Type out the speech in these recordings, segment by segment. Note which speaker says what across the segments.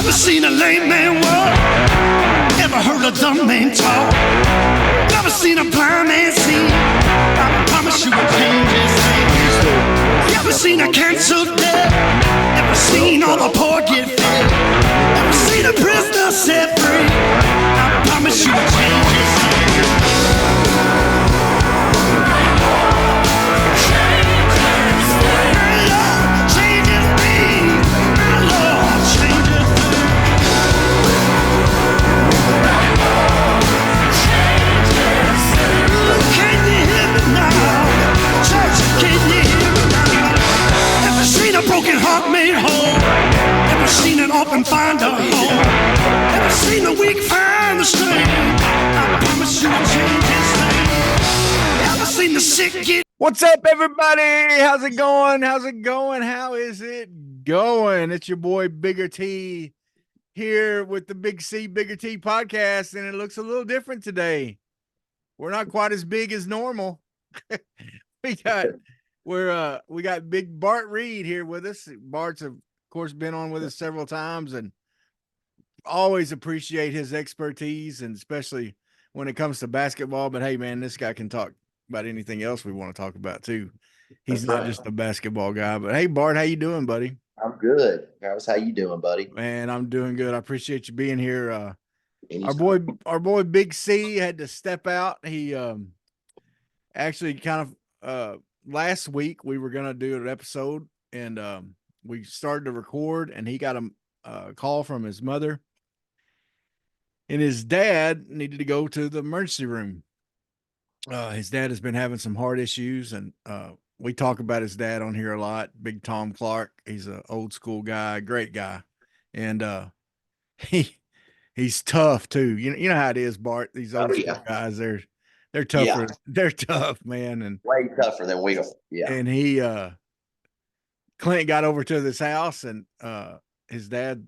Speaker 1: Never seen a lame man walk. Never heard a dumb man talk. Never seen a blind man see. I promise you will change his name. Never seen a cancer dead. Never seen all the poor get fed. Never seen a prisoner set free. I promise you will change his name. A broken heart made whole. Never seen an orphan find a home. Never seen the weak find the strength. I promise you will change his name. Never seen the sick get.
Speaker 2: What's up, everybody? How's it going? How's it going? How is it going? It's your boy Bigger T here with the Big C Bigger T podcast, and it looks a little different today. We're not quite as big as normal. We got big Bart Reid here with us. Bart's, of course, been on with us several times, and always appreciate his expertise, and especially when it comes to basketball. But hey, man, this guy can talk about anything else we want to talk about too. He's not just a basketball guy. But hey, Bart, how you doing, buddy?
Speaker 3: I'm good. How you doing, buddy?
Speaker 2: Man, I'm doing good. I appreciate you being here. Our boy Big C had to step out. He actually kind of last week we were going to do an episode, and we started to record, and he got a call from his mother, and his dad needed to go to the emergency room. His dad has been having some heart issues, and we talk about his dad on here a lot. Big Tom Clark. He's an old school guy, great guy. And he's tough too. You know how it is, Bart. These old school guys, they're tougher. Yeah. They're tough, man, and
Speaker 3: way tougher than we are. Yeah.
Speaker 2: And he Clint got over to this house, and his dad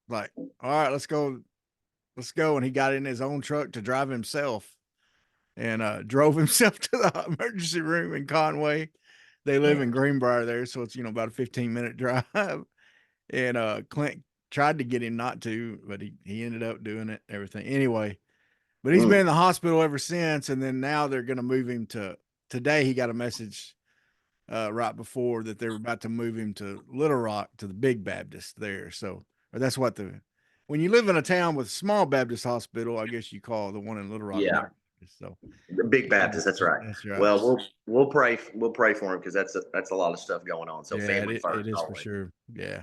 Speaker 2: like, all right, let's go. And he got in his own truck to drive himself, and drove himself to the emergency room in Conway. They live in Greenbrier there, so it's about a 15-minute drive. And Clint tried to get him not to, but he ended up doing it. Everything anyway. But he's been in the hospital ever since, and then now they're going to move him to today. He got a message right before that they were about to move him to Little Rock to the Big Baptist there. So, or that's what when you live in a town with a small Baptist hospital, I guess you call the one in Little Rock.
Speaker 3: Yeah.
Speaker 2: So
Speaker 3: the Big Baptist, that's right. That's right. Well, we'll pray for him because that's a lot of stuff going on. So
Speaker 2: yeah,
Speaker 3: family first.
Speaker 2: It is always. For sure. Yeah.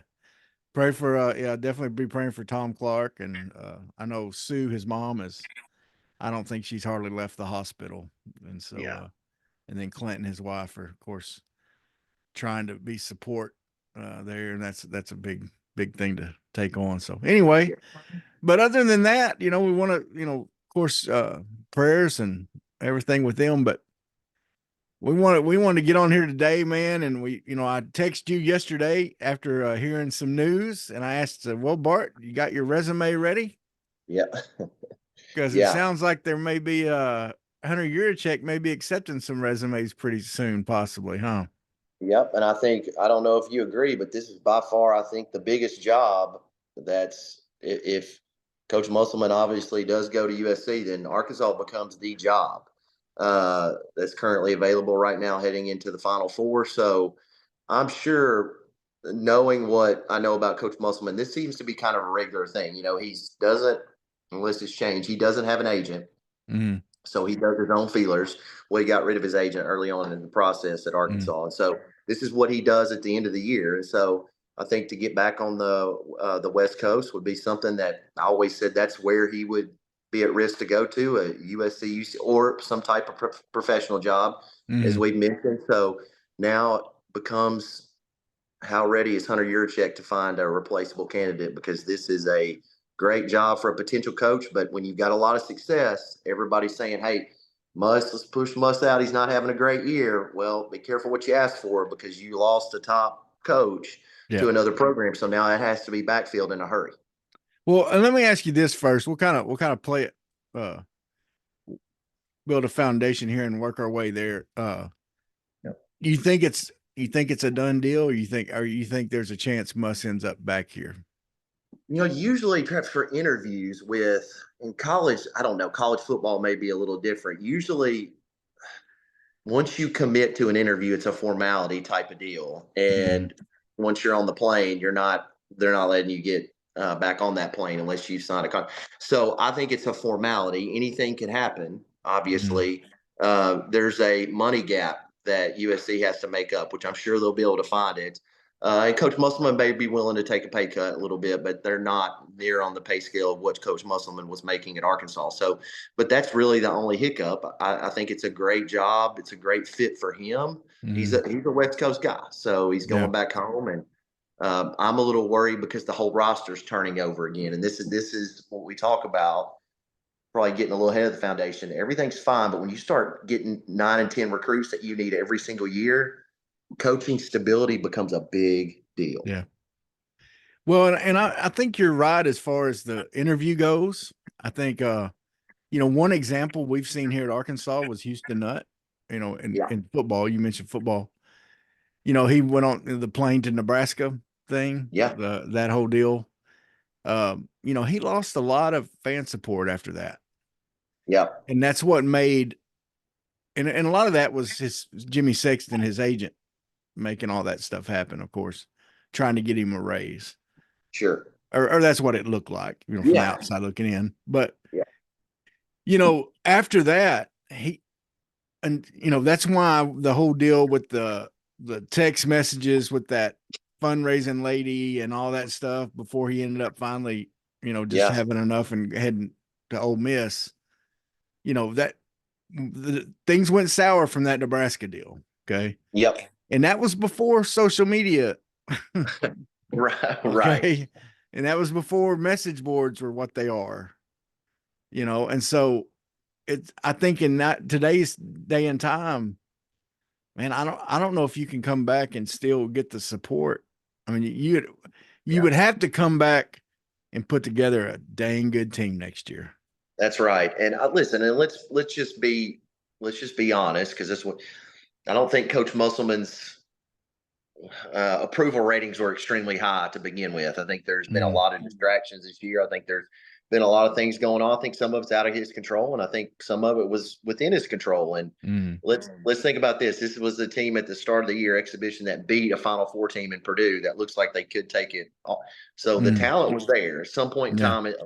Speaker 2: Pray for definitely be praying for Tom Clark, and I know Sue, his mom, I don't think she's hardly left the hospital. And so and then Clinton, his wife, are of course trying to be support there, and that's a big thing to take on. So anyway, but other than that, we want to, of course, prayers and everything with them, but we wanted to get on here today, man. And I texted you yesterday after hearing some news, and I asked, well, Bart, you got your resume ready?
Speaker 3: Yeah.
Speaker 2: Because it sounds like there may be Hunter Yurachek may be accepting some resumes pretty soon, possibly, huh?
Speaker 3: Yep. And I don't know if you agree, but this is by far, I think, the biggest job that's, if Coach Musselman obviously does go to USC, then Arkansas becomes the job that's currently available right now heading into the Final Four. So I'm sure, knowing what I know about Coach Musselman, this seems to be kind of a regular thing. He doesn't, unless it's changed, he doesn't have an agent.
Speaker 2: Mm-hmm.
Speaker 3: So he does his own feelers. Well, he got rid of his agent early on in the process at Arkansas. Mm-hmm. And so this is what he does at the end of the year. And so I think to get back on the West Coast would be something that I always said that's where he would be at risk to go to, a USC or some type of professional job, as we've mentioned. So now becomes, how ready is Hunter Yurachek to find a replaceable candidate? Because this is a great job for a potential coach, but when you've got a lot of success, everybody's saying, hey, let's push Muss out. He's not having a great year. Well, be careful what you ask for, because you lost a top coach to another program. So now it has to be backfilled in a hurry.
Speaker 2: Well, and let me ask you this first. We'll kind of play it, build a foundation here and work our way there. You think it's a done deal, or you think there's a chance Muss ends up back here?
Speaker 3: Usually perhaps for interviews in college, I don't know, college football may be a little different. Usually once you commit to an interview, it's a formality type of deal.
Speaker 2: Mhm.
Speaker 3: And once you're on the plane, they're not letting you get back on that plane unless you sign a contract. So I think it's a formality. Anything can happen.
Speaker 2: Mhm.
Speaker 3: Obviously, there's a money gap that USC has to make up, which I'm sure they'll be able to find it. And Coach Musselman may be willing to take a pay cut a little bit, but they're not near on the pay scale of what Coach Musselman was making at Arkansas. So but that's really the only hiccup. I think it's a great job. It's a great fit for him.
Speaker 2: Mhm.
Speaker 3: He's a West Coast guy, so he's
Speaker 2: Yeah.
Speaker 3: going back home, and I'm a little worried because the whole roster's turning over again, and this is what we talk about. Probably getting a little ahead of the foundation. Everything's fine, but when you start getting 9 and 10 recruits that you need every single year, coaching stability becomes a big deal.
Speaker 2: Yeah. Well, and I think you're right as far as the interview goes. I think one example we've seen here at Arkansas was Houston Nutt,
Speaker 3: Yeah,
Speaker 2: in football. You mentioned football. He went on the plane to Nebraska thing,
Speaker 3: yeah,
Speaker 2: that whole deal. He lost a lot of fan support after that.
Speaker 3: yeah,
Speaker 2: And that's what made and a lot of that was his Jimmy Sexton, his agent, making all that stuff happen, of course, trying to get him a raise.
Speaker 3: sure,
Speaker 2: Or that's what it looked like, from the
Speaker 3: yeah,
Speaker 2: outside looking in. But
Speaker 3: yeah,
Speaker 2: after that, that's why the whole deal with the text messages with that fundraising lady and all that stuff before he ended up finally, just
Speaker 3: yeah,
Speaker 2: having enough and heading to Ole Miss, that the things went sour from that Nebraska deal. Okay.
Speaker 3: yep,
Speaker 2: And that was before social media.
Speaker 3: right, right,
Speaker 2: Okay. And that was before message boards were what they are, and so I think in that today's day and time, man, I don't know if you can come back and still get the support. I mean, you
Speaker 3: yeah.
Speaker 2: would have to come back and put together a dang good team next year.
Speaker 3: That's right. And listen, and let's just be honest, because this what I don't think Coach Musselman's approval ratings were extremely high to begin with. I think there's been a
Speaker 2: Mm,
Speaker 3: lot of distractions this year. I think there's been a lot of things going on. I think some of it's out of his control, and I think some of it was within his control. And
Speaker 2: mm,
Speaker 3: let's think about this. This was the team at the start of the year exhibition that beat a Final Four team in Purdue that looks like they could take it. So the
Speaker 2: mm,
Speaker 3: talent was there. At some point in
Speaker 2: yeah,
Speaker 3: time, it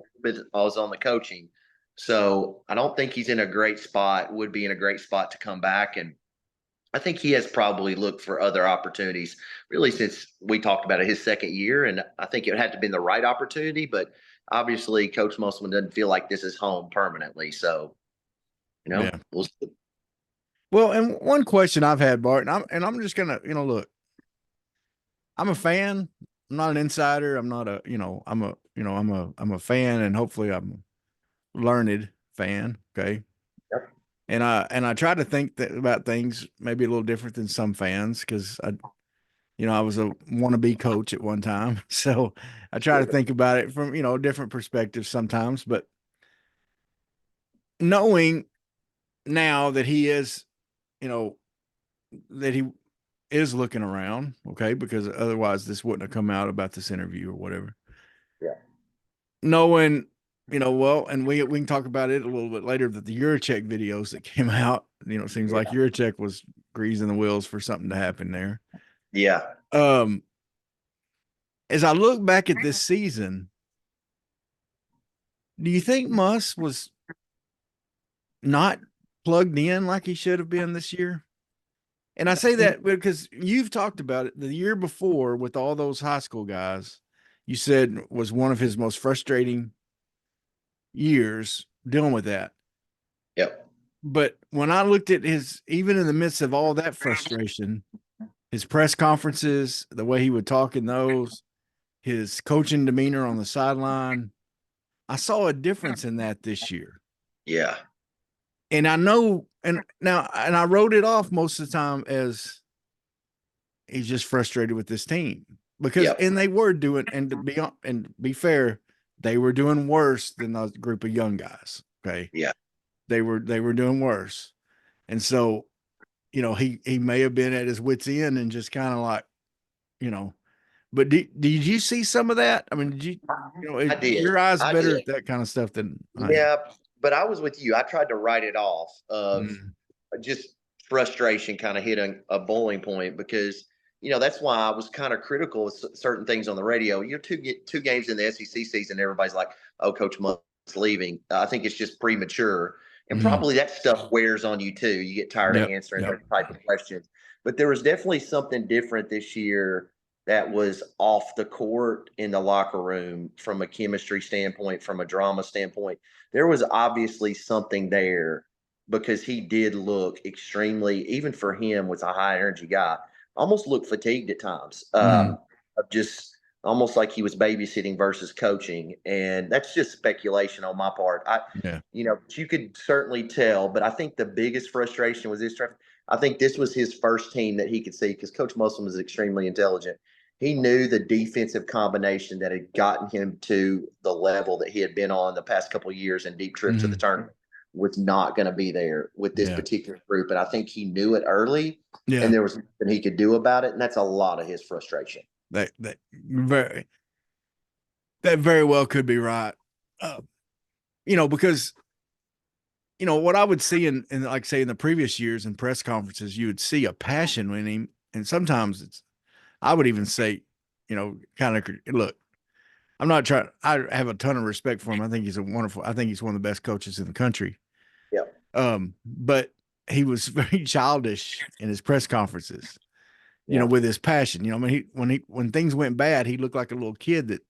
Speaker 3: was on the coaching. So I don't think he's in a great spot. Would be in a great spot to come back, and I think he has probably looked for other opportunities really since we talked about it his second year. And I think it had to be the right opportunity, but obviously Coach Musselman doesn't feel like this is home permanently. So,
Speaker 2: yeah.
Speaker 3: we'll see.
Speaker 2: Well, and one question I've had, Bart, and I'm just gonna, look, I'm a fan. I'm not an insider. I'm not a, I'm a fan, and hopefully I'm a learned fan. Okay.
Speaker 3: Yep.
Speaker 2: And I try to think about things maybe a little different than some fans because I was a wannabe coach at one time, so I try to think about it from different perspectives sometimes. But knowing now that he is, you know, that he is looking around, okay, because otherwise this wouldn't have come out about this interview or whatever.
Speaker 3: Yeah.
Speaker 2: Knowing, well, and we can talk about it a little bit later, that the Yurachek videos that came out, it seems like
Speaker 3: Yeah.
Speaker 2: Yurachek was greasing the wheels for something to happen there.
Speaker 3: Yeah.
Speaker 2: Um, as I look back at this season, do you think Muss was not plugged in like he should have been this year? And I say that because you've talked about it the year before with all those high school guys, you said was one of his most frustrating years dealing with that.
Speaker 3: Yep.
Speaker 2: But when I looked at even in the midst of all that frustration, his press conferences, the way he would talk in those, his coaching demeanor on the sideline, I saw a difference in that this year.
Speaker 3: Yeah.
Speaker 2: And I know, and I wrote it off most of the time as he's just frustrated with this team because,
Speaker 3: Yep.
Speaker 2: and they were doing, and to be fair, they were doing worse than the group of young guys. Okay.
Speaker 3: Yeah.
Speaker 2: They were doing worse. And so, he may have been at his wit's end and just kind of like, you know, But did you see some of that? I mean, did you,
Speaker 3: I did.
Speaker 2: your eyes
Speaker 3: I
Speaker 2: better
Speaker 3: did.
Speaker 2: at that kind of stuff than I am.
Speaker 3: Yeah, but I was with you. I tried to write it off of
Speaker 2: Mm,
Speaker 3: just frustration kind of hit a boiling point because that's why I was kind of critical of certain things on the radio. Two games in the SEC season, everybody's like, "Oh, Coach Musk's leaving." I think it's just premature, and
Speaker 2: mm,
Speaker 3: probably that stuff wears on you too. You get tired of
Speaker 2: yep,
Speaker 3: answering
Speaker 2: yep.
Speaker 3: those type of questions. But there was definitely something different this year that was off the court in the locker room from a chemistry standpoint, from a drama standpoint. There was obviously something there because he did look extremely, even for him, was a high energy guy, almost looked fatigued at times.
Speaker 2: Mm,
Speaker 3: Of just almost like he was babysitting versus coaching. And that's just speculation on my part.
Speaker 2: yeah.
Speaker 3: You could certainly tell, but I think the biggest frustration was this. I think this was his first team that he could see because Coach Muslim is extremely intelligent. He knew the defensive combination that had gotten him to the level that he had been on the past couple of years in deep trips to the
Speaker 2: Mm,
Speaker 3: tournament was not going to be there with this
Speaker 2: yeah.
Speaker 3: particular group. And I think he knew it early
Speaker 2: Yeah.
Speaker 3: and there was nothing he could do about it. And that's a lot of his frustration.
Speaker 2: That very well could be right. Because what I would see in like say in the previous years in press conferences, you would see a passion in him, and sometimes I would even say, kind of look. I'm not trying. I have a ton of respect for him. I think he's I think he's one of the best coaches in the country.
Speaker 3: Yeah.
Speaker 2: But he was very childish in his press conferences.
Speaker 3: Yeah.
Speaker 2: With his passion. I mean, when things went bad, he looked like a little kid that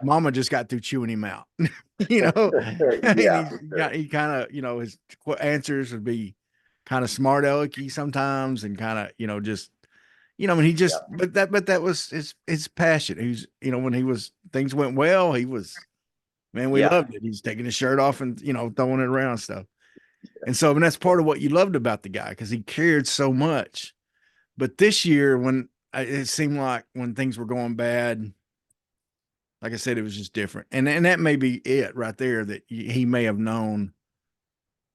Speaker 2: mama just got through chewing him out. And he kind of, his answers would be kind of smart alecky sometimes, and kind of, just, I mean, he just, but that was his passion. He's, when things went well, he was, man, we loved it. He's taking his shirt off and, throwing it around and stuff. And so, I mean, that's part of what you loved about the guy, because he cared so much. But this year, when it seemed like when things were going bad, like I said, it was just different. And that may be it right there, that he may have known,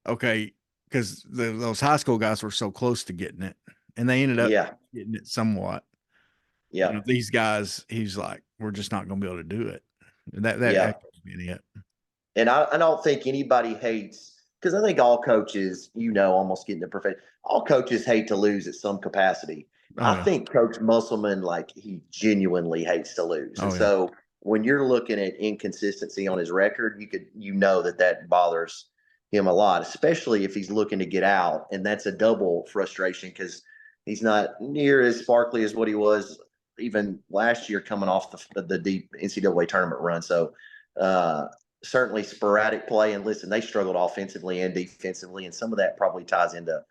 Speaker 2: okay, because those high school guys were so close to getting it, and they ended up getting it somewhat.
Speaker 3: Yeah.
Speaker 2: These guys, he's like, we're just not going to be able to do it. That could be it.
Speaker 3: And I don't think anybody hates, because I think all coaches, almost getting to perfect. All coaches hate to lose at some capacity. I think Coach Musselman, he genuinely hates to lose. And so when you're looking at inconsistency on his record, that bothers him a lot, especially if he's looking to get out. And that's a double frustration because he's not near as sparkly as what he was even last year coming off the deep NCAA tournament run. So certainly sporadic play. And listen, they struggled offensively and defensively. And some of that probably ties into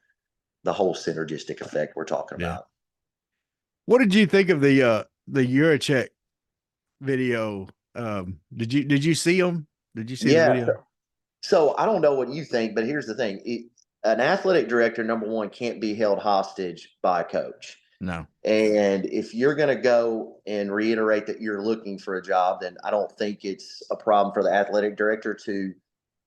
Speaker 3: the whole synergistic effect we're talking about.
Speaker 2: What did you think of the Juracek video? Did you see them? Did you see the video?
Speaker 3: So I don't know what you think, but here's the thing. An athletic director, number one, can't be held hostage by a coach.
Speaker 2: No.
Speaker 3: And if you're going to go and reiterate that you're looking for a job, then I don't think it's a problem for the athletic director to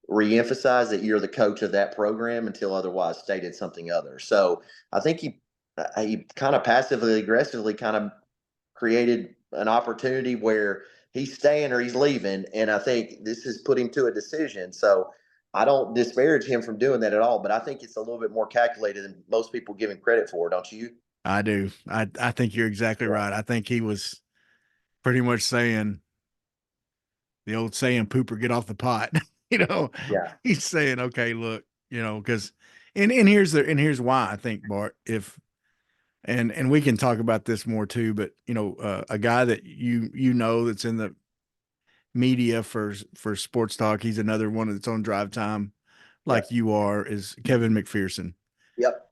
Speaker 3: reemphasize that you're the coach of that program until otherwise stated something other. So I think he kind of passively aggressively kind of created an opportunity where he's staying or he's leaving. And I think this has put him to a decision. So I don't disparage him from doing that at all, but I think it's a little bit more calculated than most people give him credit for, don't you?
Speaker 2: I do. I think you're exactly right. I think he was pretty much saying the old saying, "Pooper, get off the pot." He's saying, okay, look, because, and here's why I think, Bart, and we can talk about this more too, but a guy that that's in the media for sports talk, he's another one that's on Drive Time, like you are, is Kevin McPherson.
Speaker 3: Yep.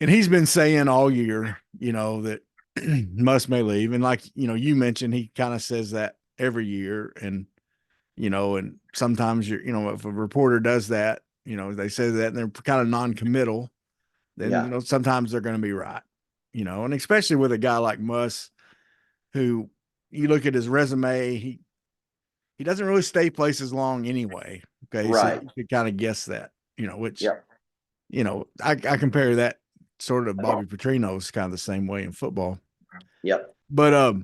Speaker 2: And he's been saying all year, that Muss may leave. And like, you mentioned, he kind of says that every year. And, and sometimes if a reporter does that, they say that and they're kind of non-committal, then, sometimes they're going to be right, and especially with a guy like Muss, who you look at his resume, he doesn't really stay places long anyway. Okay.
Speaker 3: Right.
Speaker 2: So you could kind of guess that, which, I compare that sort of Bobby Petrino's kind of the same way in football.
Speaker 3: Yep.
Speaker 2: But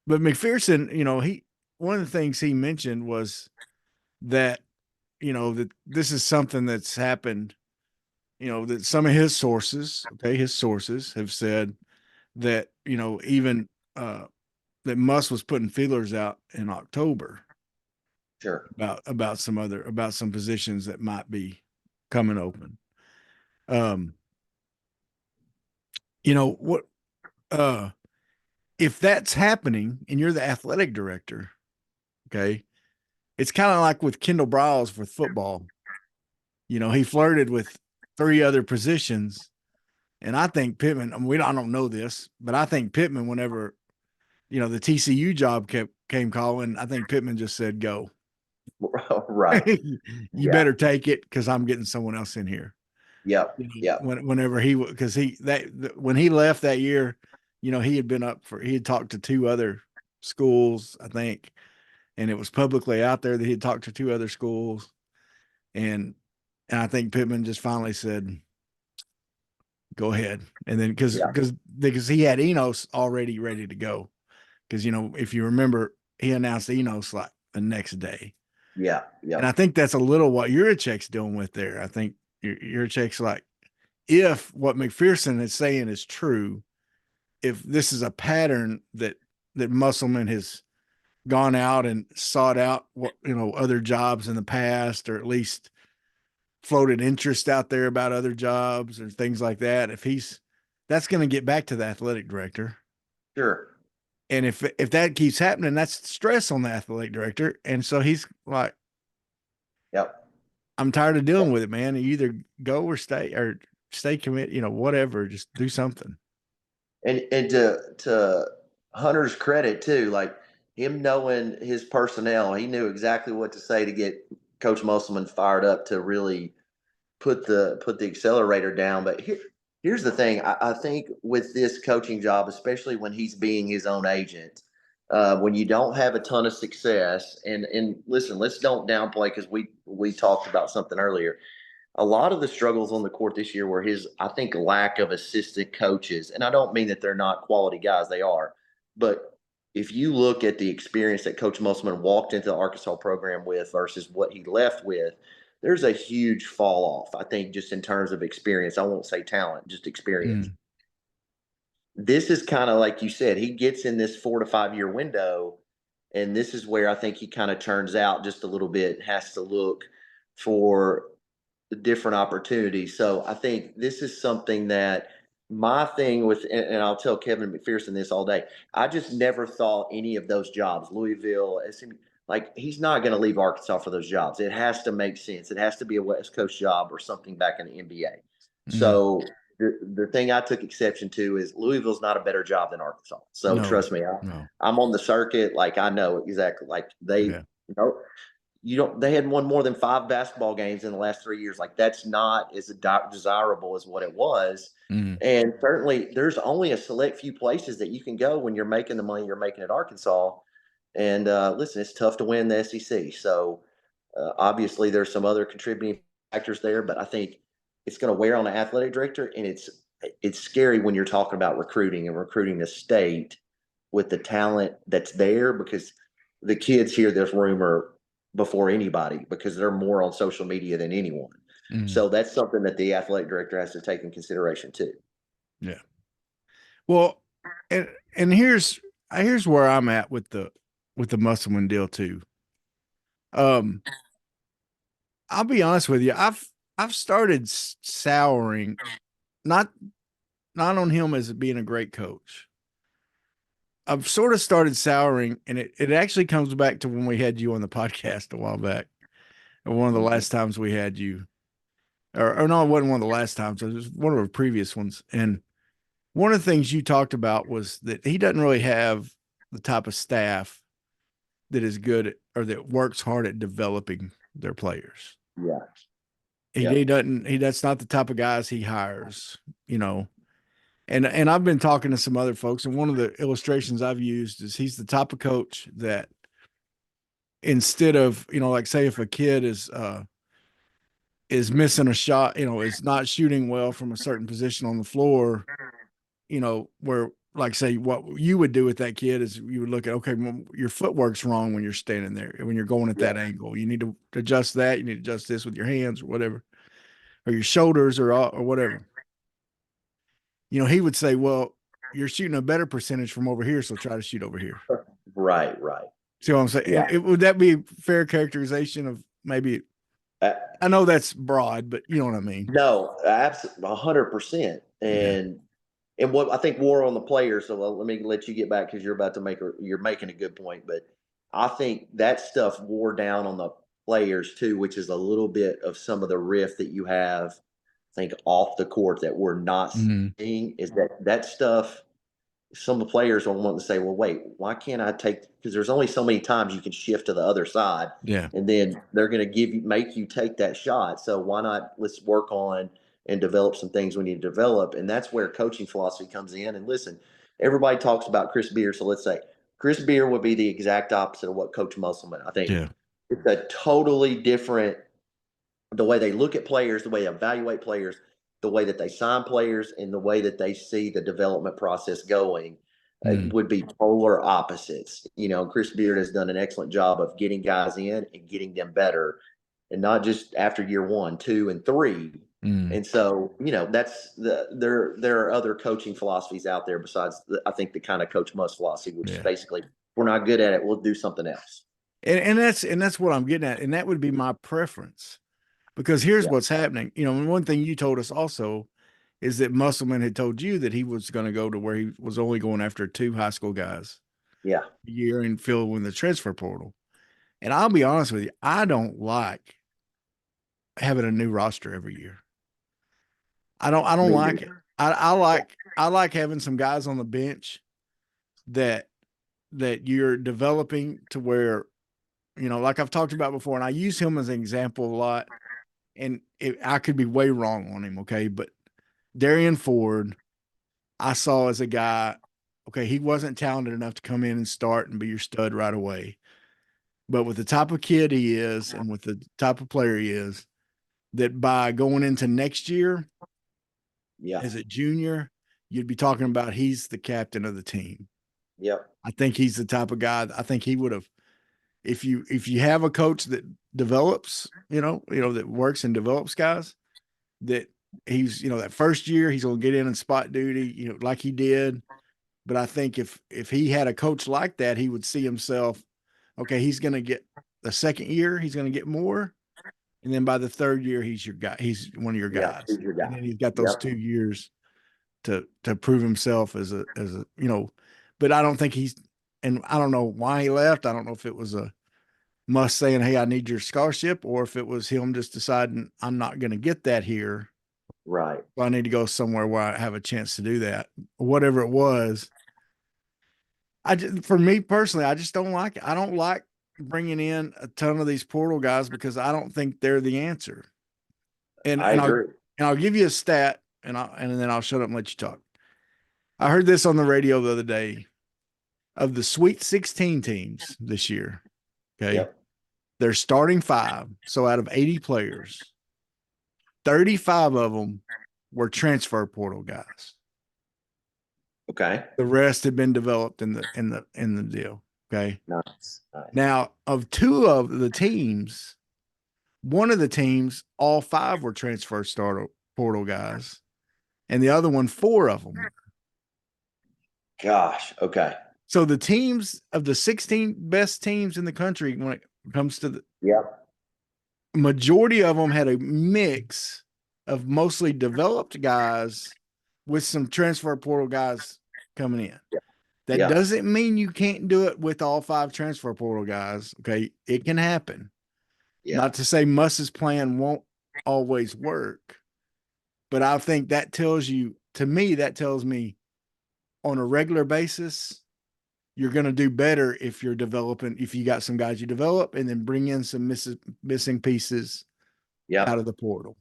Speaker 2: but McPherson, one of the things he mentioned was that that this is something that's happened. That some of his sources, have said that even that Muss was putting feelers out in October
Speaker 3: Sure.
Speaker 2: about some positions that might be coming open. What if that's happening and you're the athletic director, okay? It's kind of like with Kendall Briles with football. He flirted with 3 other positions, and I think Pittman. I don't know this, but I think Pittman, whenever the TCU job came calling, I think Pittman just said go.
Speaker 3: Right.
Speaker 2: You
Speaker 3: Yeah.
Speaker 2: better take it because I'm getting someone else in here.
Speaker 3: Yep. Yep.
Speaker 2: Whenever when he left that year, he had talked to 2 other schools, I think, and it was publicly out there that he had talked to 2 other schools, and I think Pittman just finally said, "Go ahead." And then because he had Enos already ready to go, because if you remember, he announced Enos like the next day.
Speaker 3: Yeah. Yeah.
Speaker 2: And I think that's a little what Yurichek's dealing with there. I think Yurichek's like, if what McPherson is saying is true, if this is a pattern that Musselman has gone out and sought out what other jobs in the past, or at least floated interest out there about other jobs or things like that, that's going to get back to the athletic director.
Speaker 3: Sure.
Speaker 2: And if that keeps happening, that's stress on the athletic director. And so he's like,
Speaker 3: yep,
Speaker 2: I'm tired of dealing with it, man. You either go or stay committed, whatever, just do something.
Speaker 3: And to Hunter's credit too, like him knowing his personnel, he knew exactly what to say to get Coach Musselman fired up to really put the accelerator down. But here's the thing: I think with this coaching job, especially when he's being his own agent, when you don't have a ton of success, and listen, let's don't downplay, because we talked about something earlier. A lot of the struggles on the court this year were his, I think, lack of assistant coaches. And I don't mean that they're not quality guys, they are. But if you look at the experience that Coach Musselman walked into the Arkansas program with versus what he left with, there's a huge fall off, I think, just in terms of experience. I won't say talent, just experience. This is kind of like you said, he gets in this 4 to 5 year window, and this is where I think he kind of turns out just a little bit, has to look for different opportunities. So I think this is something that my thing with, and I'll tell Kevin McPherson this all day. I just never thought any of those jobs, Louisville, SMU, like he's not going to leave Arkansas for those jobs. It has to make sense. It has to be a West Coast job or something back in the NBA. So the thing I took exception to is Louisville's not a better job than Arkansas. So
Speaker 2: No,
Speaker 3: trust me, I'm on the circuit. Like I know exactly. Like they hadn't won more than 5 basketball games in the last 3 years. Like that's not as desirable as what it was. And certainly there's only a select few places that you can go when you're making the money you're making at Arkansas. And listen, it's tough to win the SEC. So obviously there's some other contributing factors there, but I think it's going to wear on the athletic director. And it's scary when you're talking about recruiting and recruiting the state with the talent that's there, because the kids hear this rumor before anybody because they're more on social media than anyone. So that's something that the athletic director has to take in consideration too.
Speaker 2: Yeah. Well, and here's where I'm at with the Musselman deal too. I'll be honest with you. I've started souring, not on him as being a great coach. I've sort of started souring, and it actually comes back to when we had you on the podcast a while back, or one of the last times we had you, or no, it wasn't one of the last times. It was one of the previous ones. And one of the things you talked about was that he doesn't really have the type of staff that is good or that works hard at developing their players.
Speaker 3: Yeah.
Speaker 2: He doesn't. That's not the type of guys he hires. And I've been talking to some other folks, and one of the illustrations I've used is he's the type of coach that instead of, like say if a kid is missing a shot, is not shooting well from a certain position on the floor, where like say what you would do with that kid is you would look at, okay, well, your footwork's wrong when you're standing there, when you're going at that angle. You need to adjust that. You need to adjust this with your hands or whatever, or your shoulders or whatever. You know, he would say, well, you're shooting a better percentage from over here, so try to shoot over here.
Speaker 3: Right.
Speaker 2: See what I'm saying?
Speaker 3: Yeah.
Speaker 2: Would that be a fair characterization of maybe? I know that's broad, but you know what I mean.
Speaker 3: No, absolutely, 100%. And what I think wore on the players. So let me let you get back because you're making a good point. But I think that stuff wore down on the players too, which is a little bit of some of the riff that you have. I think off the court that we're not seeing is that stuff. Some of the players are wanting to say, well, wait, why can't I take, because there's only so many times you can shift to the other side.
Speaker 2: Yeah.
Speaker 3: And then they're going to make you take that shot. So why not, let's work on and develop some things we need to develop. And that's where coaching philosophy comes in. And listen, everybody talks about Chris Beard. So let's say Chris Beard would be the exact opposite of what Coach Musselman. I think it's a totally different, the way they look at players, the way they evaluate players, the way that they sign players, and the way that they see the development process going would be polar opposites. You know, Chris Beard has done an excellent job of getting guys in and getting them better, and not just after year 1, 2, and 3. And so, you know, that's there are other coaching philosophies out there besides I think the kind of Coach Muss philosophy, which is basically, we're not good at it, we'll do something else.
Speaker 2: And that's what I'm getting at, and that would be my preference. Because here's what's happening. You know, one thing you told us also is that Musselman had told you that he was going to go to where he was only going after 2 high school guys a year and fill in the transfer portal. And I'll be honest with you, I don't like having a new roster every year. I don't like it. I like having some guys on the bench that you're developing to where, you know, like I've talked about before, and I use him as an example a lot. And I could be way wrong on him, okay? But Darian Ford, I saw as a guy, okay, he wasn't talented enough to come in and start and be your stud right away. But with the type of kid he is and with the type of player he is, that by going into next year, as a junior, you'd be talking about he's the captain of the team. I think he's the type of guy, I think he would have, if you have a coach that develops, you know, that works and develops guys, that he's, you know, that first year he's going to get in and spot duty, you know, like he did. But I think if he had a coach like that, he would see himself, okay, he's going to get the second year, he's going to get more. And then by the third year, he's your guy. He's one of your guys.
Speaker 3: He's your guy.
Speaker 2: And then he's got those 2 years to prove himself as a, you know, but I don't think and I don't know why he left. I don't know if it was a Muss saying, hey, I need your scholarship, or if it was him just deciding I'm not going to get that here.
Speaker 3: Right.
Speaker 2: So I need to go somewhere where I have a chance to do that. Whatever it was. For me personally, I just don't like it. I don't like bringing in a ton of these portal guys because I don't think they're the answer. And I agree. I'll give you a stat and then I'll shut up and let you talk. I heard this on the radio the other day. Of the Sweet 16 teams this year, okay, they're starting 5. So out of 80 players, 35 of them were transfer portal guys.
Speaker 3: Okay.
Speaker 2: The rest had been developed in the deal. Okay.
Speaker 3: Nice.
Speaker 2: Now, of 2 of the teams, one of the teams, all 5 were transfer portal guys, and the other one, 4 of them.
Speaker 3: Gosh. Okay.
Speaker 2: So the teams of the 16 best teams in the country, when it comes to the majority of them had a mix of mostly developed guys with some transfer portal guys coming in. That doesn't mean you can't do it with all 5 transfer portal guys. Okay. It can happen. Not to say Muss's plan won't always work, but I think that tells you, to me, that tells me on a regular basis, you're going to do better if you're developing, if you got some guys you develop and then bring in some missing pieces out of the portal.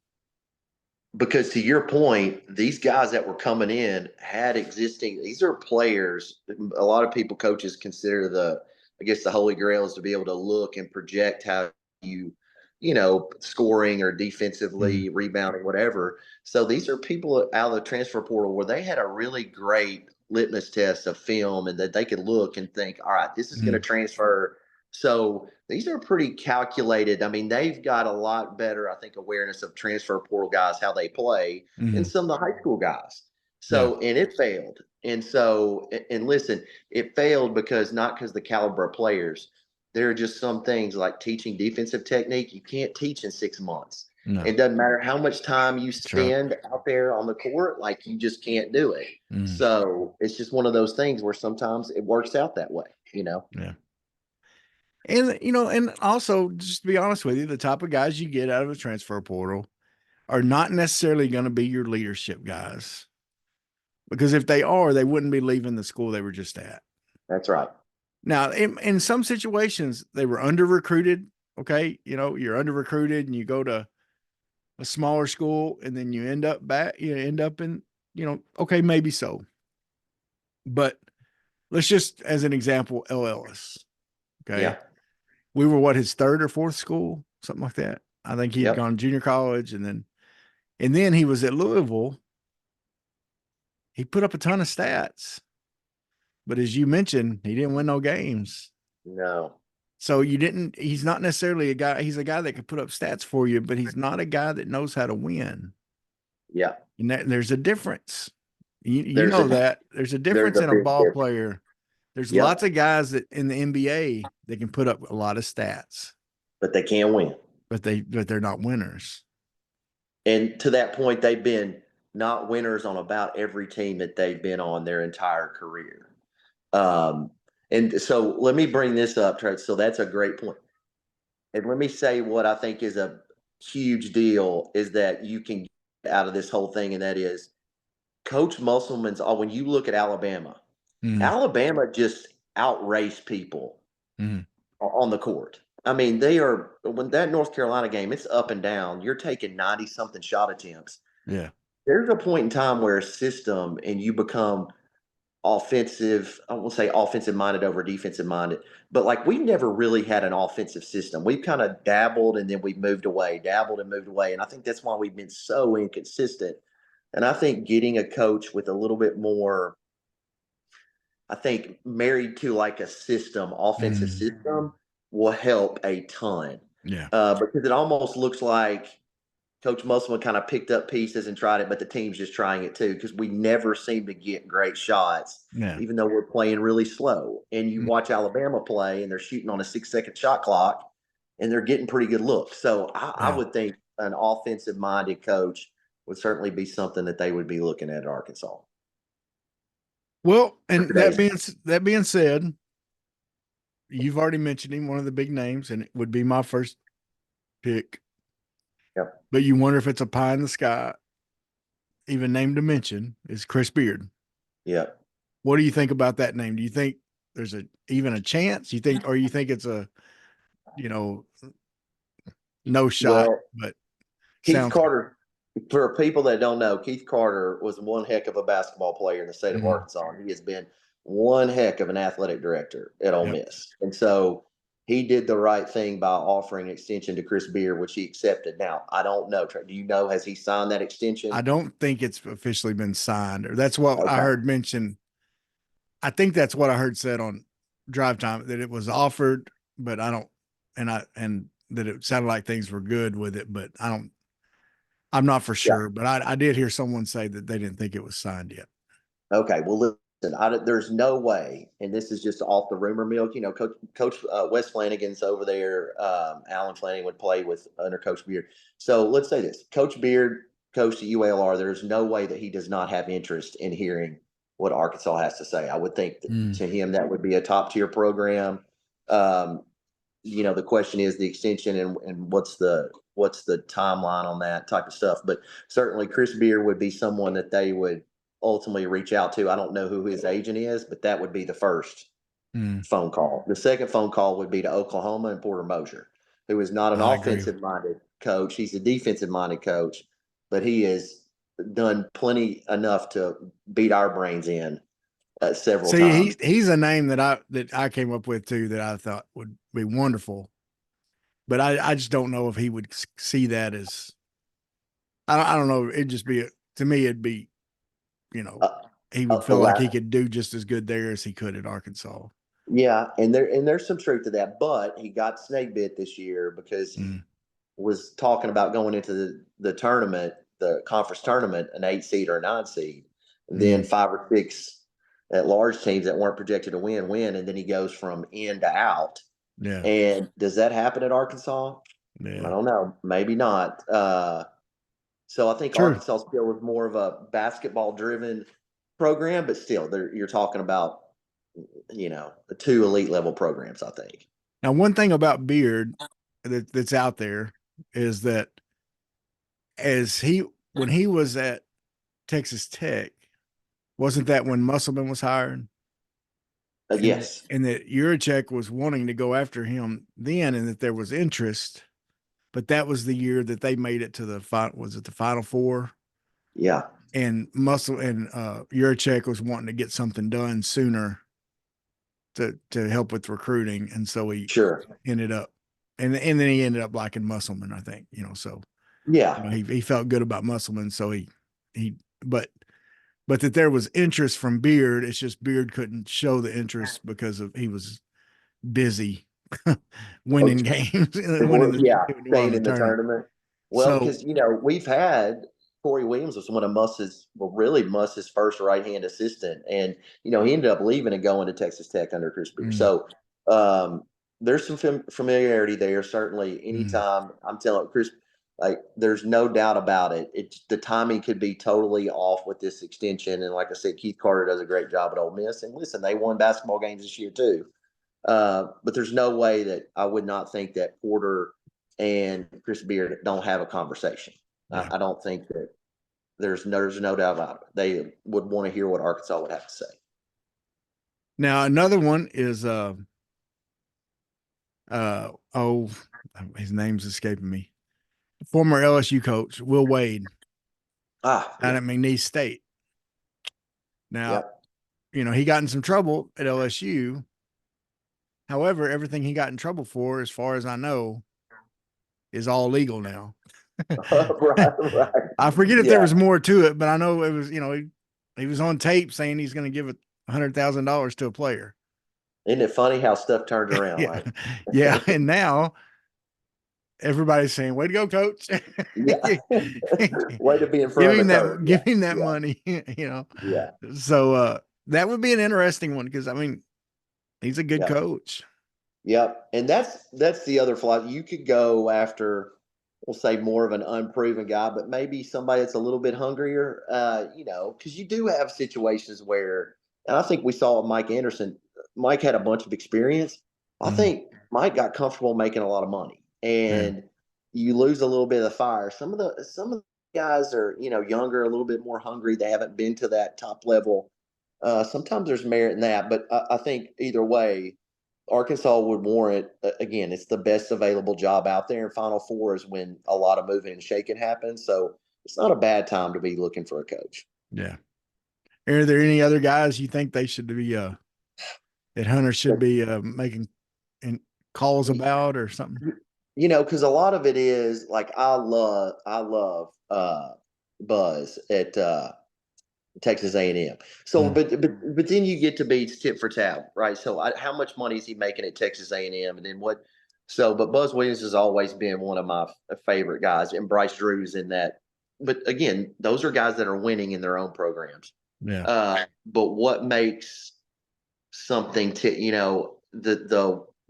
Speaker 3: Because to your point, these guys that were coming in these are players. A lot of people, coaches, consider the holy grail is to be able to look and project how you know, scoring or defensively, rebounding, whatever. So these are people out of the transfer portal where they had a really great litmus test of film, and that they could look and think, all right, this is going to transfer. So these are pretty calculated. I mean, they've got a lot better, I think, awareness of transfer portal guys, how they play, and some of the high school guys. So, and it failed. And so, and listen, it failed because not because the caliber of players. There are just some things like teaching defensive technique you can't teach in 6 months.
Speaker 2: No.
Speaker 3: It doesn't matter how much time you spend out there on the court, like you just can't do it. So it's just one of those things where sometimes it works out that way, you know?
Speaker 2: Yeah. And, you know, and also just to be honest with you, the type of guys you get out of a transfer portal are not necessarily going to be your leadership guys, because if they are, they wouldn't be leaving the school they were just at.
Speaker 3: That's right.
Speaker 2: Now, in some situations, they were under recruited. Okay. You know, you're under recruited and you go to a smaller school and then you end up in, you know, okay, maybe so. But let's just, as an example, L. Ellis. Okay.
Speaker 3: Yeah.
Speaker 2: We were his third or fourth school, something like that. I think he had gone to junior college and then he was at Louisville. He put up a ton of stats, but as you mentioned, he didn't win no games.
Speaker 3: No.
Speaker 2: So he's not necessarily a guy. He's a guy that can put up stats for you, but he's not a guy that knows how to win.
Speaker 3: Yeah.
Speaker 2: And there's a difference. You know that there's a difference in a ball player. There's lots of guys that in the NBA that can put up a lot of stats,
Speaker 3: but they can't win.
Speaker 2: But they're not winners.
Speaker 3: And to that point, they've been not winners on about every team that they've been on their entire career. And so let me bring this up, Trey. So that's a great point. And let me say what I think is a huge deal is that you can get out of this whole thing, and that is Coach Musselman's. When you look at Alabama, Alabama just outraced people on the court. I mean, when that North Carolina game, it's up and down. You're taking 90-something shot attempts.
Speaker 2: Yeah.
Speaker 3: There's a point in time where a system and you become offensive, I won't say offensive minded over defensive minded, but like we never really had an offensive system. We've kind of dabbled and then we've moved away, dabbled and moved away. And I think that's why we've been so inconsistent. And I think getting a coach with a little bit more, I think, married to like a system, offensive system, will help a ton.
Speaker 2: Yeah.
Speaker 3: Because it almost looks like Coach Musselman kind of picked up pieces and tried it, but the team's just trying it too, because we never seem to get great shots, even though we're playing really slow. And you watch Alabama play, and they're shooting on a 6-second shot clock, and they're getting pretty good looks. So I would think an offensive-minded coach would certainly be something that they would be looking at Arkansas.
Speaker 2: Well, and that being said, you've already mentioned him, one of the big names, and it would be my first pick.
Speaker 3: Yep.
Speaker 2: But you wonder if it's a pie in the sky, even name to mention, is Chris Beard.
Speaker 3: Yeah.
Speaker 2: What do you think about that name? Do you think there's even a chance? You think it's a, no shot?
Speaker 3: Well,
Speaker 2: but
Speaker 3: Keith Carter, for people that don't know, Keith Carter was one heck of a basketball player in the state of Arkansas. He has been one heck of an athletic director at Ole Miss. And so he did the right thing by offering extension to Chris Beard, which he accepted. Now, I don't know. Do you know, has he signed that extension?
Speaker 2: I don't think it's officially been signed, or that's what I heard mentioned. I think that's what I heard said on Drive Time, that it was offered, but I don't, and that it sounded like things were good with it, but I'm not for sure, but I did hear someone say that they didn't think it was signed yet.
Speaker 3: Okay. Well, listen, there's no way, and this is just off the rumor mill. Coach Wes Flanagan's over there. Alan Flanagan would play under Coach Beard. So let's say this: Coach Beard coached at UALR. There's no way that he does not have interest in hearing what Arkansas has to say. I would think that to him that would be a top tier program. The question is the extension and what's the timeline on that type of stuff. But certainly Chris Beard would be someone that they would ultimately reach out to. I don't know who his agent is, but that would be the first phone call. The second phone call would be to Oklahoma and Porter Moser, who is not an offensive-minded coach. He's a defensive-minded coach, but he has done plenty enough to beat our brains in several times.
Speaker 2: He's a name that I came up with too, that I thought would be wonderful, but I just don't know if he would see that as, I don't know. It'd just be, to me, it'd be, he would
Speaker 3: the
Speaker 2: feel like he
Speaker 3: last.
Speaker 2: could do just as good there as he could at Arkansas.
Speaker 3: Yeah, and there's some truth to that, but he got snake bit this year because he
Speaker 2: Mm,
Speaker 3: was talking about going into the tournament, the conference tournament, an 8 seed or a 9 seed, and then
Speaker 2: mm,
Speaker 3: 5 or 6 at large teams that weren't projected to win, and then he goes from in to out.
Speaker 2: yeah,
Speaker 3: And does that happen at Arkansas? I
Speaker 2: yeah,
Speaker 3: don't know, maybe not. So I think
Speaker 2: true.
Speaker 3: Arkansas still was more of a basketball driven program, but still, you're talking about the 2 elite level programs. I think.
Speaker 2: Now, one thing about Beard that's out there is that as he when he was at Texas Tech, wasn't that when Musselman was hired?
Speaker 3: Yes.
Speaker 2: And that Juracek was wanting to go after him then, and that there was interest, but that was the year that they made it to the final. Was it the Final Four?
Speaker 3: Yeah.
Speaker 2: And Juracek was wanting to get something done sooner to help with recruiting, and so he
Speaker 3: Sure.
Speaker 2: ended up, and then he ended up liking Musselman, I think. So
Speaker 3: Yeah.
Speaker 2: he felt good about Musselman, so he but that there was interest from Beard. It's just Beard couldn't show the interest because he was busy winning games,
Speaker 3: Yeah,
Speaker 2: winning
Speaker 3: staying
Speaker 2: the
Speaker 3: in the
Speaker 2: tournament.
Speaker 3: tournament. Well,
Speaker 2: So
Speaker 3: because we've had Corey Williams was one of Muss's first right hand assistant, and he ended up leaving and going to Texas Tech under Chris Beard.
Speaker 2: mm,
Speaker 3: So there's some familiarity there. Certainly,
Speaker 2: mm,
Speaker 3: anytime I'm telling Chris, like there's no doubt about it. It's the timing could be totally off with this extension, and like I said, Keith Carter does a great job at Ole Miss. And listen, they won basketball games this year too. But there's no way that I would not think that Porter and Chris Beard don't have a conversation.
Speaker 2: yeah.
Speaker 3: I don't think that there's no doubt about it. They would want to hear what Arkansas would have to say.
Speaker 2: Now another one is oh, his name's escaping me. Former LSU coach Will Wade down
Speaker 3: Yeah,
Speaker 2: at McNeese State. Now,
Speaker 3: yep.
Speaker 2: he got in some trouble at LSU. However, everything he got in trouble for, as far as I know, is all legal now.
Speaker 3: Right, right.
Speaker 2: I forget if there
Speaker 3: Yeah.
Speaker 2: was more to it, but I know it was, he was on tape saying he's going to give $100,000 to a player.
Speaker 3: Isn't it funny how stuff turns around,
Speaker 2: Yeah.
Speaker 3: right?
Speaker 2: Yeah. And now everybody's saying, way to go, coach.
Speaker 3: Yeah. Way to be in
Speaker 2: Give
Speaker 3: front of
Speaker 2: him
Speaker 3: the curve.
Speaker 2: give him
Speaker 3: Yeah.
Speaker 2: that
Speaker 3: Yeah.
Speaker 2: money,
Speaker 3: Yeah.
Speaker 2: So that would be an interesting one because he's a good
Speaker 3: Yeah.
Speaker 2: coach.
Speaker 3: Yep. And that's the other flaw. You could go after, we'll say, more of an unproven guy, but maybe somebody that's a little bit hungrier, because you do have situations where, and I think we saw with Mike Anderson, Mike had a bunch of experience. I
Speaker 2: Mhm.
Speaker 3: think Mike got comfortable making a lot of money,
Speaker 2: Yeah.
Speaker 3: and you lose a little bit of the fire. Some of the guys are, younger, a little bit more hungry. They haven't been to that top level. Sometimes there's merit in that, but I think either way, Arkansas would warrant, again, it's the best available job out there. And Final Four is when a lot of moving and shaking happens. So it's not a bad time to be looking for a coach.
Speaker 2: Yeah. Are there any other guys you think they should be that Hunter should be making calls about or something?
Speaker 3: Because a lot of it is like I love Buzz at Texas A&M. So,
Speaker 2: Mm.
Speaker 3: but then you get to be tit for tat, right? So, how much money is he making at Texas A&M, and then what? So, but Buzz Williams has always been one of my favorite guys, and Bryce Drew's in that. But again, those are guys that are winning in their own programs.
Speaker 2: Yeah.
Speaker 3: But what makes something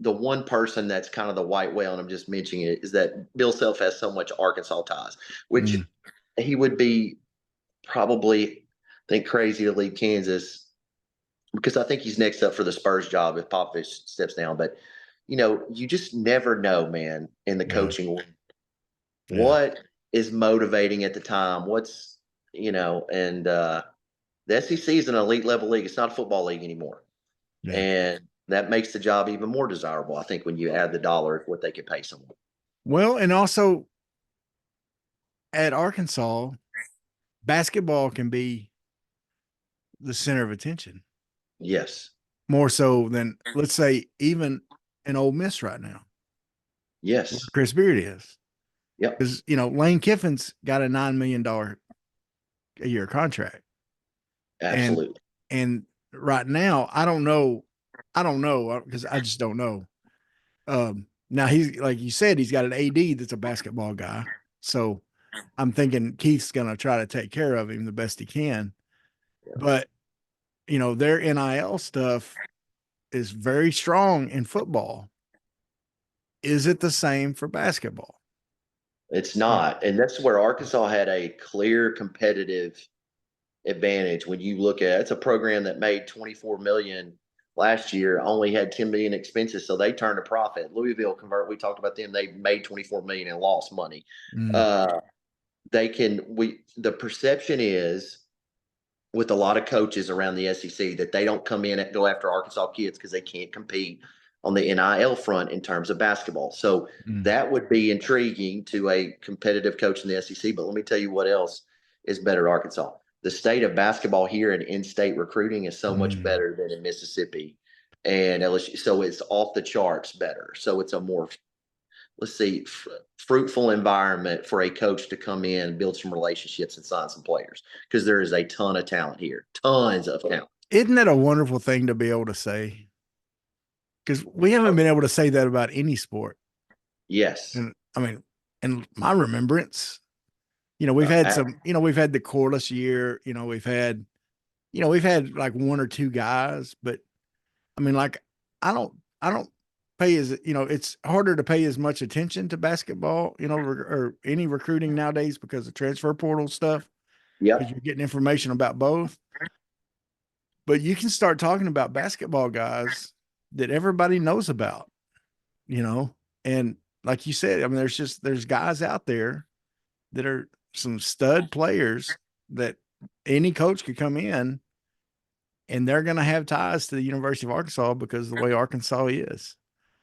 Speaker 3: the one person that's kind of the white whale, and I'm just mentioning it, is that Bill Self has so much Arkansas ties, which
Speaker 2: Mm.
Speaker 3: he would be probably think crazy to leave Kansas because I think he's next up for the Spurs job if Popovich steps down. But you just never know, man, in the
Speaker 2: Yeah.
Speaker 3: coaching
Speaker 2: Yeah.
Speaker 3: what is motivating at the time. And the SEC is an elite level league. It's not a football league anymore,
Speaker 2: Yeah.
Speaker 3: and that makes the job even more desirable. I think when you add the dollar, what they could pay someone.
Speaker 2: Well, and also at Arkansas, basketball can be the center of attention
Speaker 3: Yes.
Speaker 2: more so than, let's say, even in Ole Miss right now, where
Speaker 3: Yes.
Speaker 2: Chris Beard is.
Speaker 3: Yep.
Speaker 2: Because, Lane Kiffin's got a $9 million a year contract.
Speaker 3: Absolutely.
Speaker 2: And right now, I don't know because I just don't know. Now he's like you said, he's got an AD that's a basketball guy, so I'm thinking Keith's gonna try to take care of him the best he can.
Speaker 3: Yeah.
Speaker 2: But their NIL stuff is very strong in football. Is it the same for basketball?
Speaker 3: It's not. And that's where Arkansas had a clear competitive advantage. When you look at it's a program that made 24 million last year, only had 10 million expenses. So they turned a profit. Louisville we talked about them. They made 24 million and lost money. The perception is with a lot of coaches around the SEC that they don't come in and go after Arkansas kids because they can't compete on the NIL front in terms of basketball. So that would be intriguing to a competitive coach in the SEC. But let me tell you what else is better at Arkansas. The state of basketball here and in-state recruiting is so much better than in Mississippi and LSU. So it's off the charts better. So it's a more, fruitful environment for a coach to come in, build some relationships, and sign some players because there is a ton of talent here, tons of talent.
Speaker 2: Isn't that a wonderful thing to be able to say? Because we haven't been able to say that about any sport.
Speaker 3: Yes.
Speaker 2: And I mean, in my remembrance, we've had some, we've had the Corliss year, we've had like one or two guys, but I mean, like, I don't pay it's harder to pay as much attention to basketball, or any recruiting nowadays because of transfer portal stuff.
Speaker 3: Yeah.
Speaker 2: Because you're getting information about both. But you can start talking about basketball guys that everybody knows about, and like you said, I mean, there's guys out there that are some stud players that any coach could come in and they're going to have ties to the University of Arkansas because of the way Arkansas is.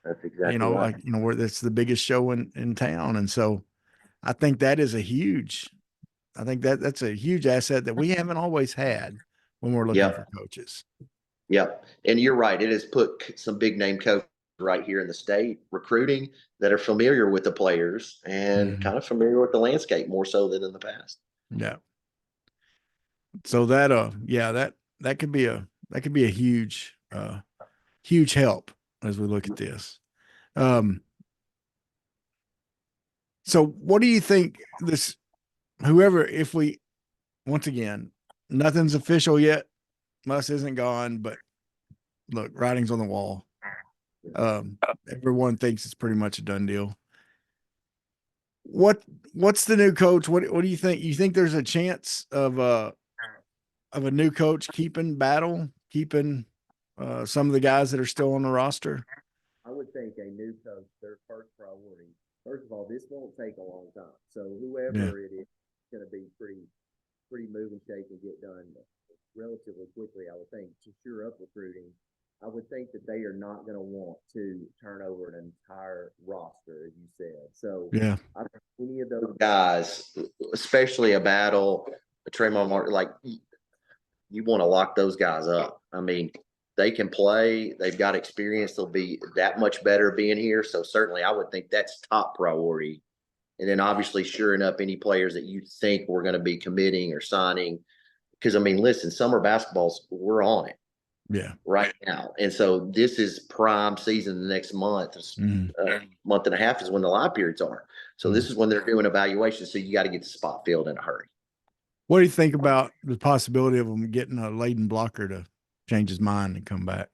Speaker 3: That's exactly right.
Speaker 2: Like, where that's the biggest show in town. And so I think that is that's a huge asset that we haven't always had when we're looking for coaches.
Speaker 3: Yep. And you're right. It has put some big name coaches right here in the state recruiting that are familiar with the players and kind of familiar with the landscape more so than in the past.
Speaker 2: Yeah. So that could be a huge, huge help as we look at this. So what do you think once again, nothing's official yet. Muss isn't gone, but look, writing's on the wall. Everyone thinks it's pretty much a done deal. What's the new coach? What do you think? You think there's a chance of a new coach keeping some of the guys that are still on the roster?
Speaker 3: I would think a new coach, their first priority. First of all, this won't take a long time. So whoever it is going to be pretty move and shake and get done relatively quickly, I would think, to shore up recruiting. I would think that they are not going to want to turn over an entire roster, as you said. So I think any of those guys, especially a Battle, a Tremont Martin, like you want to lock those guys up. I mean, they can play. They've got experience. They'll be that much better being here. So certainly I would think that's top priority. And then obviously shoring up any players that you think we're going to be committing or signing. Because, I mean, listen, summer basketballs, we're on it.
Speaker 2: Yeah.
Speaker 3: Right now. And so this is prime season the next month. Month and a half is when the live periods are. So this is when they're doing evaluations. So you got to get the spot filled in a hurry.
Speaker 2: What do you think about the possibility of them getting a Layden Blocker to change his mind and come back?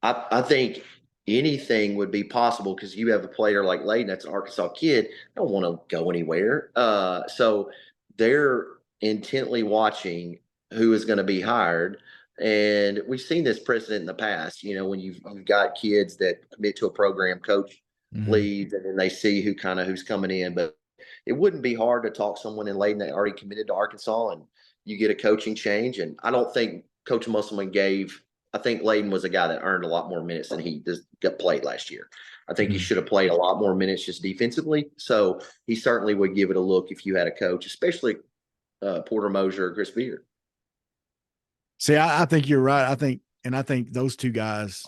Speaker 3: I think anything would be possible because you have a player like Layden, that's an Arkansas kid, don't want to go anywhere. So they're intently watching who is going to be hired. And we've seen this precedent in the past, when you've got kids that commit to a program, coach leads, and then they see who's coming in. But it wouldn't be hard to talk someone in Layden that already committed to Arkansas and you get a coaching change. And I don't think Coach Musselman I think Layden was a guy that earned a lot more minutes than he got played last year. I think he should have played a lot more minutes just defensively. So he certainly would give it a look if you had a coach, especially Porter Mosier or Chris Beard.
Speaker 2: See, I think you're right. I think those two guys,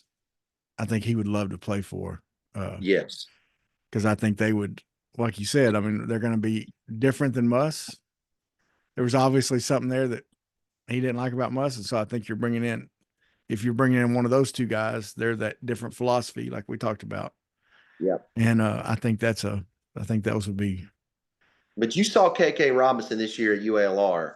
Speaker 2: I think he would love to play for.
Speaker 3: Yes.
Speaker 2: Because I think they would, like you said, I mean, they're going to be different than Muss. There was obviously something there that he didn't like about Muss. And so I think if you're bringing in one of those two guys, they're that different philosophy, like we talked about.
Speaker 3: Yeah.
Speaker 2: And I think those would be.
Speaker 3: But you saw KK Robinson this year at UALR.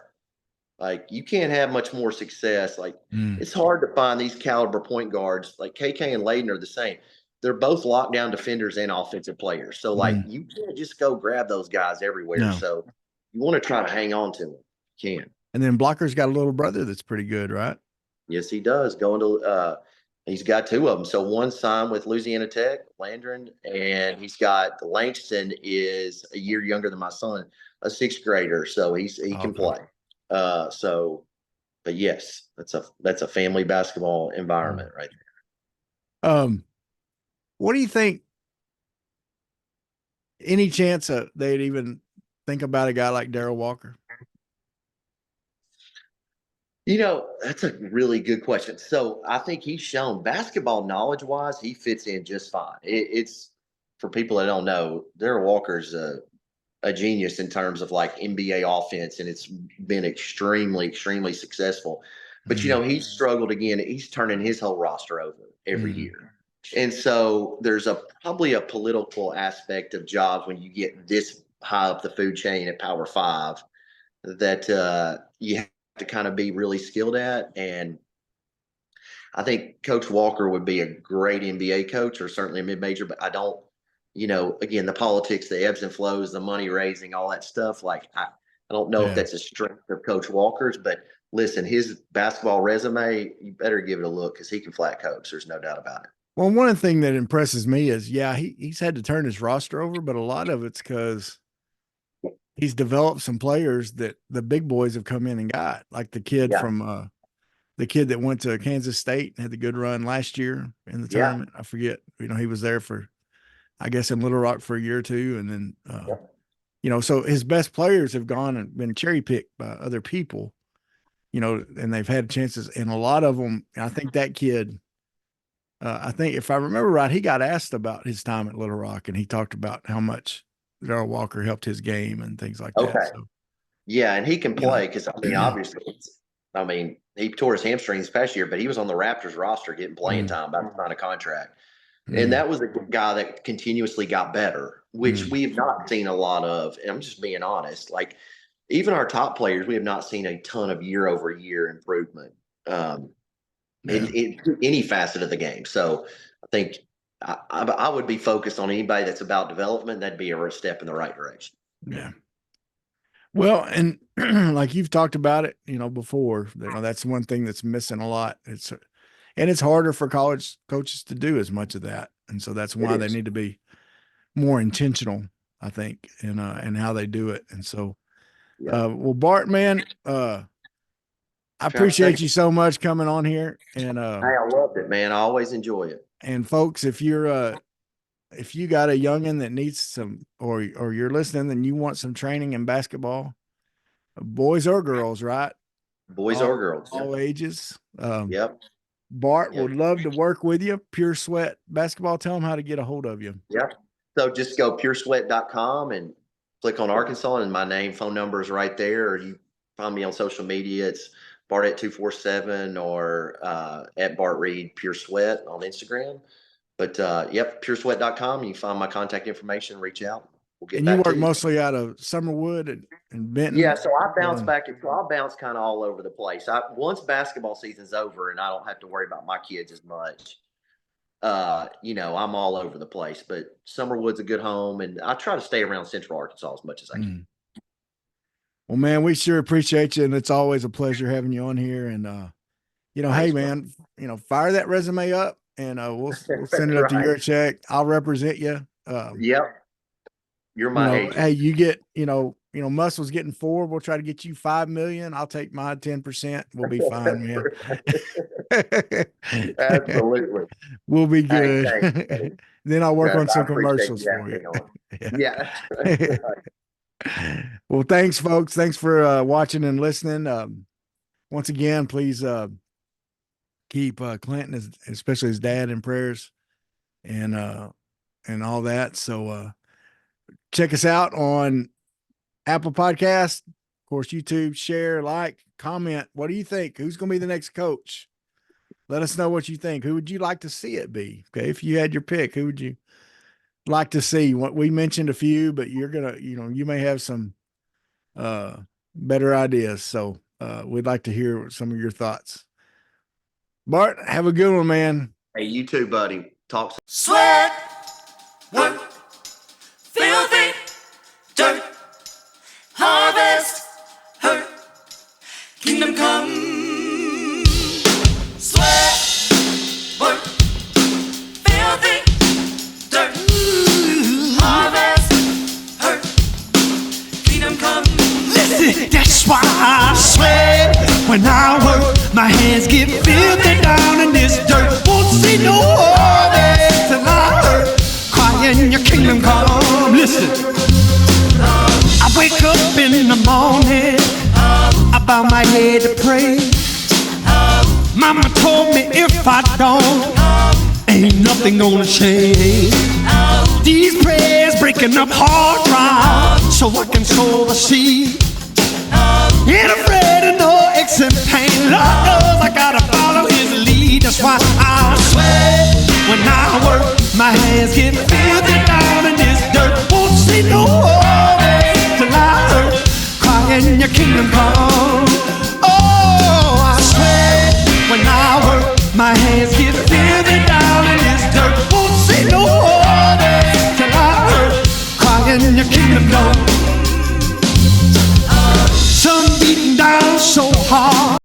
Speaker 3: Like, you can't have much more success. Like, it's hard to find these caliber point guards. Like, KK and Layden are the same. They're both lockdown defenders and offensive players. So, like, you can't just go grab those guys everywhere.
Speaker 2: No.
Speaker 3: So, you want to try to hang on to them. You can.
Speaker 2: And then Blocker's got a little brother that's pretty good, right?
Speaker 3: Yes, he does. He's got two of them. So, one signed with Louisiana Tech, Landron, and he's got Langston is a year younger than my son, a sixth grader. So, he can play. But yes, that's a family basketball environment right
Speaker 2: there. What do you think? Any chance they'd even think about a guy like Darrell Walker?
Speaker 3: That's a really good question. So I think he's shown basketball knowledge wise, he fits in just fine. It's for people that don't know, Darrell Walker's a genius in terms of like NBA offense, and it's been extremely, extremely successful. But he's struggled again. He's turning his whole roster over every year. And so there's probably a political aspect of jobs when you get this high up the food chain at Power 5 that you have to kind of be really skilled at. And I think Coach Walker would be a great NBA coach, or certainly a mid-major, but I don't, again, the politics, the ebbs and flows, the money raising, all that stuff. Like, I don't know if that's a strength of Coach Walker's, but listen, his basketball resume, you better give it a look because he can flat coach. There's no doubt about it.
Speaker 2: Well, one thing that impresses me is, he's had to turn his roster over, but a lot of it's because he's developed some players that the big boys have come in and got, like the kid from the kid that went to Kansas State and had the good run last year in the tournament. I forget, he was there for, I guess, in Little Rock for a year or two. And then, so his best players have gone and been cherry picked by other people, and they've had chances. And a lot of them, I think that kid, I think if I remember right, he got asked about his time at Little Rock, and he talked about how much Darrell Walker helped his game and things like that. So,
Speaker 3: yeah, and he can play because, obviously, he tore his hamstring this past year, but he was on the Raptors roster getting playing time, about to sign a contract. And that was a guy that continuously got better, which we have not seen a lot of. And I'm just being honest. Like, even our top players, we have not seen a ton of year-over-year improvement in any facet of the game. So I think I would be focused on anybody that's about development. That'd be a step in the right direction.
Speaker 2: Yeah. Well, and like you've talked about it, before, that's one thing that's missing a lot. It's harder for college coaches to do as much of that. And so that's why they need to be more intentional, I think, in how they do it. And so, well, Bart, man, I appreciate you so much coming on here. And
Speaker 3: hey, I loved it, man. I always enjoy it.
Speaker 2: And folks, if you got a youngin that needs some, or you're listening and you want some training in basketball, boys or girls, right?
Speaker 3: Boys or girls,
Speaker 2: all ages.
Speaker 3: Bart
Speaker 2: would love to work with you. Pure Sweat Basketball. Tell them how to get a hold of you.
Speaker 3: Yep. So just go puresweat.com and click on Arkansas, and my name, phone number is right there. Or you find me on social media. It's Bart at 247 or at Bart Reid Pure Sweat on Instagram. But puresweat.com. You find my contact information. Reach out. We'll get. And
Speaker 2: you work mostly out of Summerwood and Benton.
Speaker 3: Yeah, so I bounce back. So I bounce kind of all over the place. Once basketball season's over and I don't have to worry about my kids as much, I'm all over the place. But Summerwood's a good home, and I try to stay around Central Arkansas as much as I can.
Speaker 2: Well, man, we sure appreciate you, and it's always a pleasure having you on here. And thanks, hey, man, fire that resume up, and we'll send it up to your check. I'll represent you.
Speaker 3: Yep. You're my agent.
Speaker 2: Hey, you get, Muscle's getting 4. We'll try to get you 5 million. I'll take my 10%. We'll be fine, man.
Speaker 3: Absolutely.
Speaker 2: We'll be good. Hey, then I'll work on some commercials for you.
Speaker 3: Yeah.
Speaker 2: Well, thanks, folks. Thanks for watching and listening. Once again, please keep Clinton, especially his dad, in prayers and all that. So check us out on Apple Podcasts. Of course, YouTube, share, like, comment. What do you think? Who's going to be the next coach? Let us know what you think. Who would you like to see it be? Okay. If you had your pick, who would you like to see? What we mentioned a few, but you're going to, you may have some better ideas. So we'd like to hear some of your thoughts. Bart, have a good one, man.
Speaker 3: Hey, you too, buddy. Talk.
Speaker 1: Sweat, work, filthy, dirt, harvest, hurt, kingdom come. Sweat, work, filthy, dirt, harvest, hurt, kingdom come. Listen, that's why I sweat when I work. My hands get filthy down in this dirt. Won't see no harvest till I hurt. Crying your kingdom come. Listen, I wake up in the morning, I bow my head to pray. Mama told me if I don't, ain't nothing gonna change. These prayers breaking up hard drive so I can sow the seed. Ain't afraid of no aches and pain. Lord knows I gotta follow his lead. That's why I sweat when I work. My hands get filthy down in this dirt. Won't see no harvest till I hurt. Crying your kingdom come.